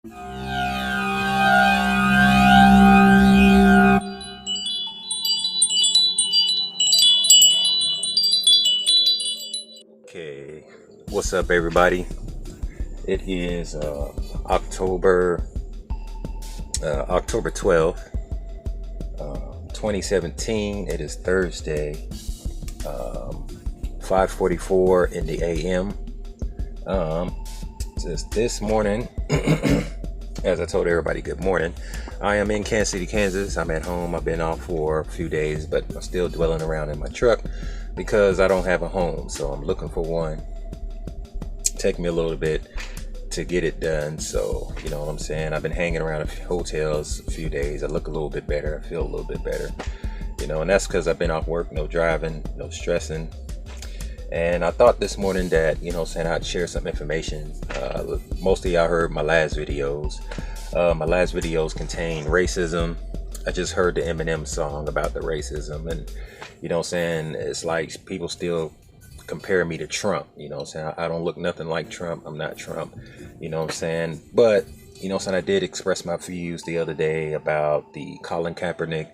Okay, what's up, everybody? It is October October 12th, 2017. It is Thursday, 5:44 in the a.m. Just this morning, as I told everybody, good morning. I am in Kansas City, Kansas. I'm at home. I've been off for a few days, but I'm still dwelling around in my truck because I don't have a home. So I'm looking for one. Take me a little bit to get it done. So, you know what I'm saying? I've been hanging around a few hotels a few days. I look a little bit better. I feel a little bit better, and that's because I've been off work, no driving, no stressing. And I thought this morning that, I'd share some information. Most of y'all heard my last videos. My last videos contain racism. I just heard the Eminem song about the racism, and it's like people still compare me to Trump. I don't look nothing like Trump. I'm not Trump. But I did express my views the other day about the Colin Kaepernick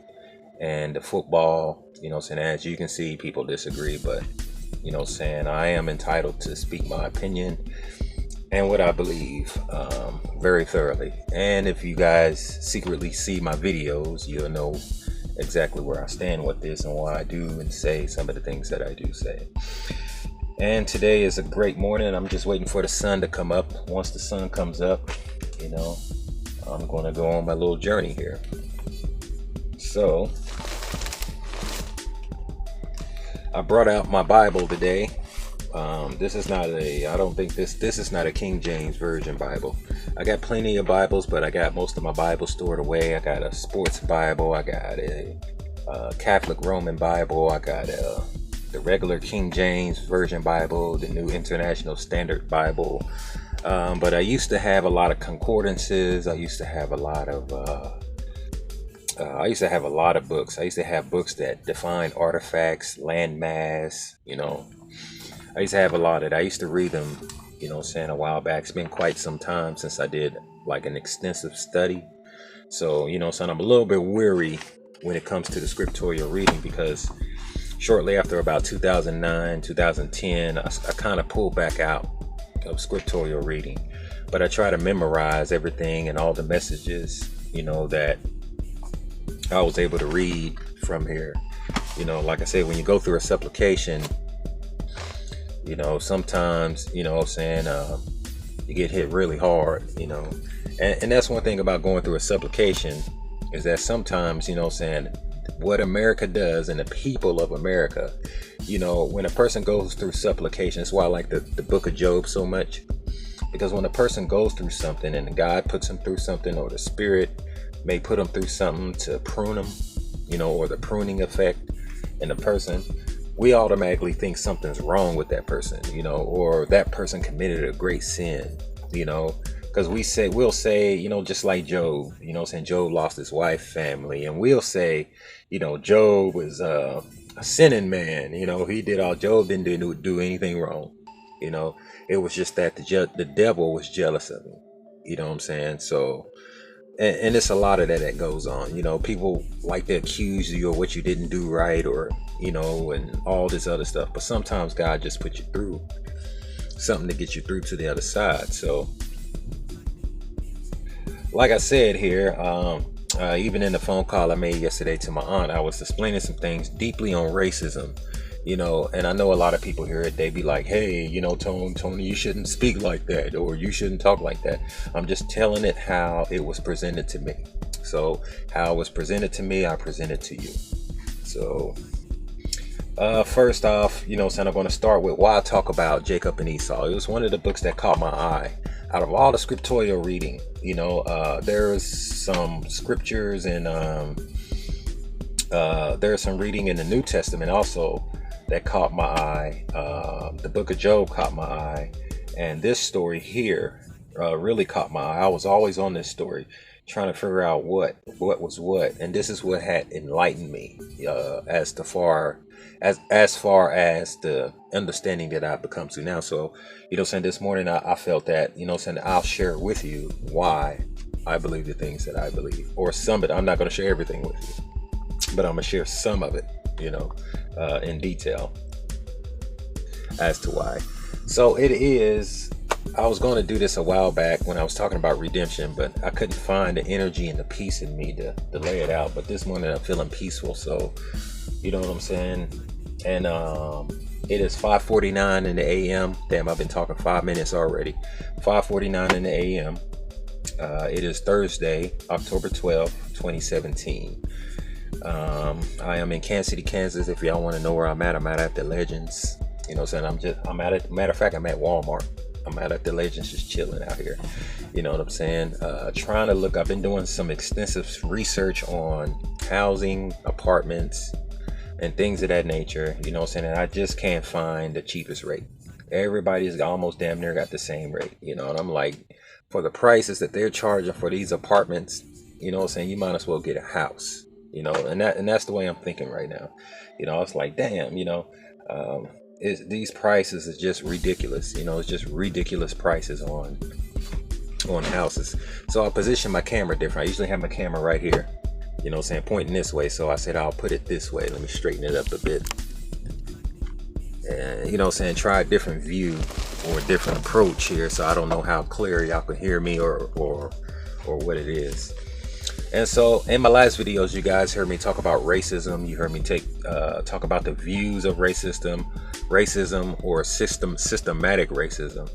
and the football. As you can see, people disagree, but I am entitled to speak my opinion and what I believe very thoroughly. And if you guys secretly see my videos, you'll know exactly where I stand with this and why I do and say some of the things that I do say. And today is a great morning. I'm just waiting for the sun to come up. Once the sun comes up, I'm going to go on my little journey here. So I brought out my Bible today. This is not I don't think this is not a King James Version Bible. I got plenty of Bibles, but I got most of my Bibles stored away. I got a sports Bible. I got a Catholic Roman Bible. I got the regular King James Version Bible, the New International Standard Bible. But I used to have a lot of concordances. I used to have a lot of books. I used to have books that define artifacts, landmass. I used to have a lot of it. I used to read them, a while back. It's been quite some time since I did like an extensive study. So, I'm a little bit weary when it comes to the scriptorial reading, because shortly after about 2009, 2010, I kind of pulled back out of scriptorial reading. But I try to memorize everything and all the messages, that I was able to read from here. Like I said, when you go through a supplication, sometimes, you get hit really hard, and that's one thing about going through a supplication, is that sometimes, what America does and the people of America, when a person goes through supplication, that's why I like the book of Job so much, because when a person goes through something and God puts them through something, or the Spirit may put them through something to prune them, or the pruning effect in a person, we automatically think something's wrong with that person, or that person committed a great sin, because we'll say, just like Job, Job lost his wife, family, and we'll say, Job was a sinning man, he did all, Job didn't do anything wrong, it was just that the devil was jealous of him, so, and it's a lot of that goes on, people like to accuse you of what you didn't do right, or and all this other stuff, but sometimes God just put you through something to get you through to the other side. So like I said here, even in the phone call I made yesterday to my aunt, I was explaining some things deeply on racism, and I know a lot of people hear it, they be like, hey, Tony, you shouldn't speak like that, or you shouldn't talk like that. I'm just telling it how it was presented to me. So how it was presented to me, I present it to you. So first off, I'm going to start with why I talk about Jacob and Esau. It was one of the books that caught my eye. Out of all the scriptorial reading, there's some scriptures and there's some reading in the New Testament also that caught my eye. The book of Job caught my eye. And this story here really caught my eye. I was always on this story, trying to figure out what was what, and this is what had enlightened me as far as the understanding that I've become to now. So, saying this morning I felt that, saying I'll share with you why I believe the things that I believe, or some of it. I'm not going to share everything with you, but I'm gonna share some of it, in detail as to why. So it is. I was going to do this a while back when I was talking about redemption, but I couldn't find the energy and the peace in me to lay it out. But this morning I'm feeling peaceful, so you know what I'm saying. And it is 5:49 in the a.m. Damn, I've been talking 5 minutes already. 5:49 in the a.m. It is Thursday, October 12th, 2017. I am in Kansas City, Kansas. If y'all want to know where I'm at the Legends. Matter of fact, I'm at Walmart. I'm at the Legends, just chilling out here. You know what I'm saying? Trying to look. I've been doing some extensive research on housing, apartments, and things of that nature. You know what I'm saying? And I just can't find the cheapest rate. Everybody's almost damn near got the same rate. And I'm like, for the prices that they're charging for these apartments, you know what I'm saying? You might as well get a house. And that's the way I'm thinking right now. It's like, damn, these prices is just ridiculous. It's just ridiculous prices on houses. So I position my camera different. I usually have my camera right here, pointing this way. So I said I'll put it this way. Let me straighten it up a bit. And try a different view or a different approach here. So I don't know how clear y'all can hear me or what it is. And so in my last videos, you guys heard me talk about racism. You heard me talk about the views of racism or systematic racism,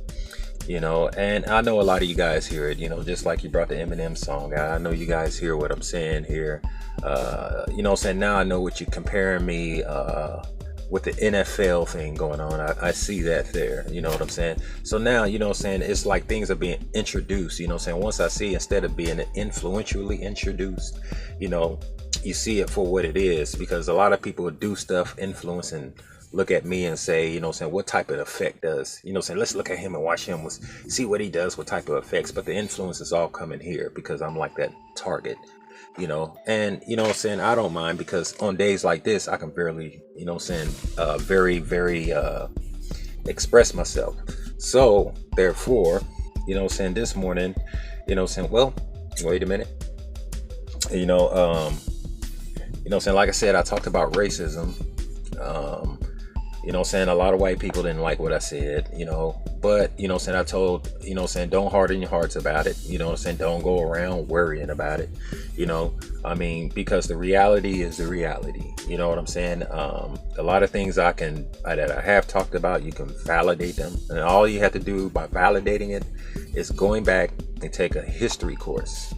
and I know a lot of you guys hear it, just like you brought the Eminem song out. I know you guys hear what I'm saying here. Now I know what you're comparing me with the NFL thing going on. I see that there, you know what I'm saying? So now, it's like things are being introduced, once I see, instead of being influentially introduced, you see it for what it is, because a lot of people do stuff, influence, and look at me and say, what type of effect does, let's look at him and watch him, see what he does, what type of effects. But the influence is all coming here because I'm like that target. And I don't mind, because on days like this I can barely, very, very express myself. So therefore, this morning, well, wait a minute, like I said, I talked about racism. A lot of white people didn't like what I said, but, I told, don't harden your hearts about it. Don't go around worrying about it, because the reality is the reality. You know what I'm saying? A lot of things that I have talked about, you can validate them. And all you have to do by validating it is going back and take a history course.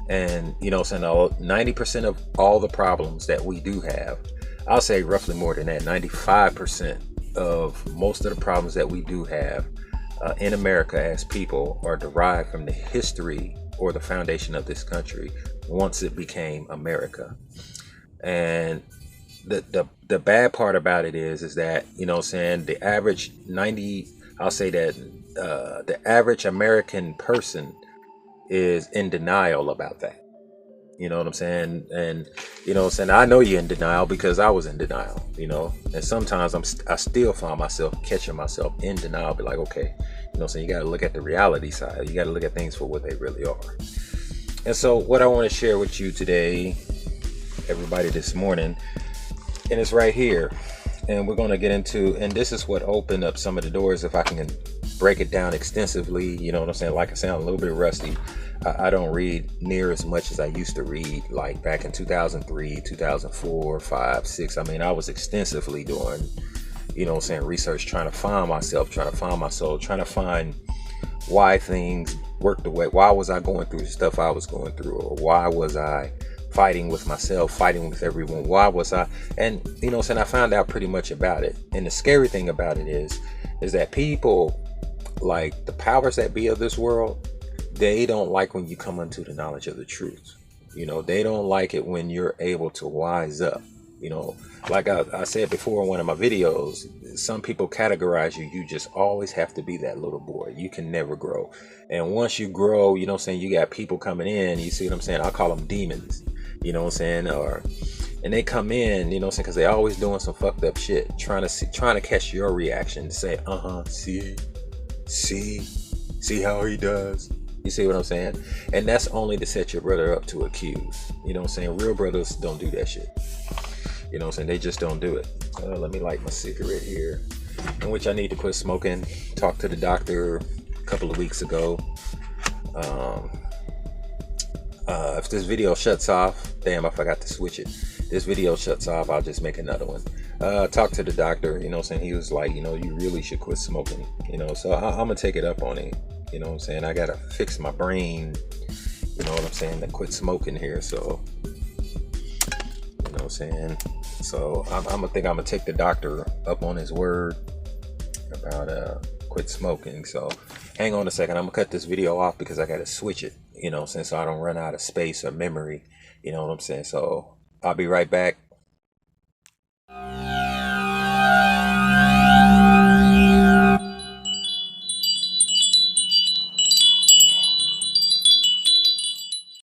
And, 90% of all the problems that we do have, I'll say roughly more than that, 95% of most of the problems that we do have in America as people are derived from the history or the foundation of this country once it became America. And the bad part about it is that, the average the average American person is in denial about that. You know what I'm saying? And, I know you're in denial because I was in denial, and sometimes I still find myself catching myself in denial, be like, okay, you got to look at the reality side. You got to look at things for what they really are. And so what I want to share with you today, everybody, this morning, and it's right here, and we're going to get into, and this is what opened up some of the doors. If I can break it down extensively, you know what I'm saying? Like I sound a little bit rusty. I don't read near as much as I used to read, like back in 2003, 2004, 5, 6. I mean, I was extensively doing, research, trying to find myself, trying to find my soul, trying to find why things worked the way, why was I going through the stuff I was going through, or why was I fighting with myself, fighting with everyone, why was I, and, I found out pretty much about it. And the scary thing about it is that people, like the powers that be of this world, they don't like when you come unto the knowledge of the truth. They don't like it when you're able to wise up You know, like I said before in one of my videos, some people categorize you. You just always have to be that little boy. You can never grow. And once you grow, you know what I'm saying, you got people coming in, you see what I'm saying? I call them demons, you know what I'm saying? And they come in, you know what I'm saying, because they always doing some fucked up shit, trying to catch your reaction, say, see how he does. You see what I'm saying? And that's only to set your brother up to accuse. You know what I'm saying? Real brothers don't do that shit. You know what I'm saying? They just don't do it. Let me light my cigarette here, in which I need to quit smoking. Talked to the doctor a couple of weeks ago. If this video shuts off, damn, I forgot to switch it. This video shuts off, I'll just make another one. Talked to the doctor, you know what I'm saying? He was like, you know, you really should quit smoking, you know, so I'm gonna take it up on him. You know what I'm saying? I gotta fix my brain, you know what I'm saying, to quit smoking here. So, you know what I'm saying? So I'm gonna take the doctor up on his word about quit smoking. So hang on a second, I'm gonna cut this video off because I gotta switch it, you know, since I don't run out of space or memory, you know what I'm saying? So I'll be right back.